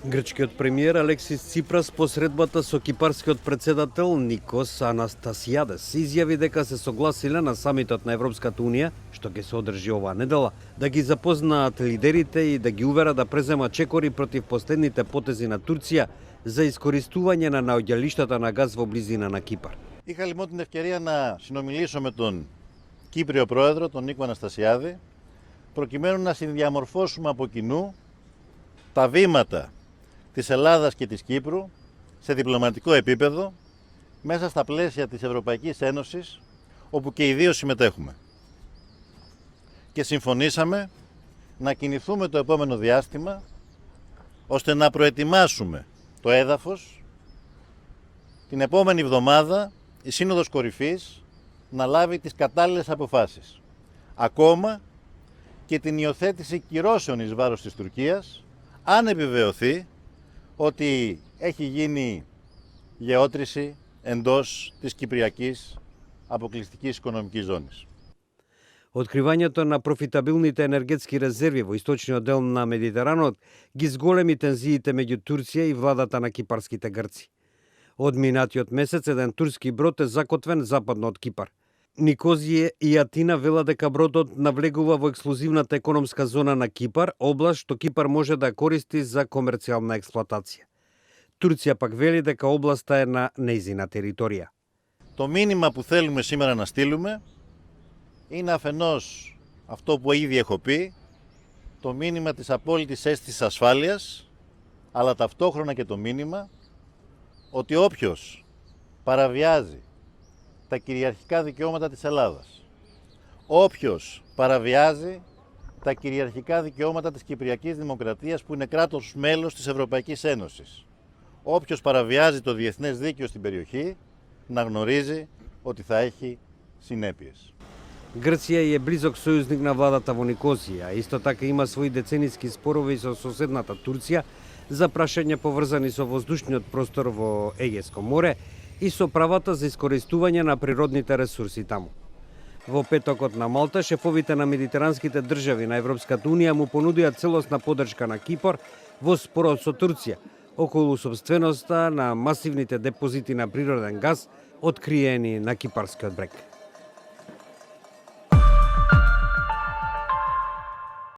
Грчкиот премиер Алексис Ципрас по средбата со кипарскиот председател Никос Анастасијадес изјави дека се согласиле на самитот на Европската Унија, што ќе се одржи оваа недела, да ги запознаат лидерите и да ги уверат да преземат чекори против последните потези на Турција за искористување на наоѓалиштата на газ во близина на Кипар. Είχα λοιπόν την ευκαιρία να συνομιλήσω με τον Κύπριο Πρόεδρο, τον Νίκο Αναστασιάδη, προκειμένου να συνδιαμορφώσουμε από κοινού τα βήματα της Ελλάδας και της Κύπρου σε διπλωματικό επίπεδο μέσα στα πλαίσια της Ευρωπαϊκής Ένωσης, όπου και οι δύο συμμετέχουμε. Και συμφωνήσαμε να κινηθούμε το επόμενο διάστημα ώστε να προετοιμάσουμε το έδαφος την επόμενη εβδομάδα η Σύνοδος Κορυφής να λάβει τις κατάλληλες αποφάσεις. Ακόμα και την υιοθέτηση κυρώσεων εις βάρος της Τουρκίας, αν επιβεβαιωθεί ότι έχει γίνει γεώτρηση εντός της Κυπριακής αποκλειστικής οικονομικής ζώνης. Откривањето на профитабилните енергетски резерви во источниот дел на Медитеранот ги зголеми тензиите меѓу Турција и владата на кипарските грци. Од минатиот месец еден турски брод е закотвен западно од Кипар. Никозије и Атина велат дека бродот навлегува во ексклузивната економска зона на Кипар, област што Кипар може да користи за комерцијална експлоатација. Турција пак вели дека областа е на нејзина територија. Το μήνυμα που θέλουμε σήμερα να στείλουμε είναι αφενός αυτό που ήδη έχω πει, το μήνυμα της απόλυτης αίσθησης ασφάλειας, αλλά ταυτόχρονα και το μήνυμα ότι όποιος παραβιάζει τα κυριαρχικά δικαιώματα της Ελλάδας, όποιος παραβιάζει τα κυριαρχικά δικαιώματα της Κυπριακής Δημοκρατίας που είναι κράτος μέλος της Ευρωπαϊκής Ένωσης, όποιος παραβιάζει το διεθνές δίκαιο στην περιοχή, να γνωρίζει ότι θα έχει συνέπειες. Грција е близок сојузник на владата во Никозија. Исто така има своји деценијски спорови со соседната Турција за прашања поврзани со воздушниот простор во Егејско море и со правата за искористување на природните ресурси таму. Во петокот на Малта, шефовите на медитеранските држави на Европската Унија му понудија целосна поддршка на Кипар во спорот со Турција околу собственоста на масивните депозити на природен газ откриени на кипарскиот брег.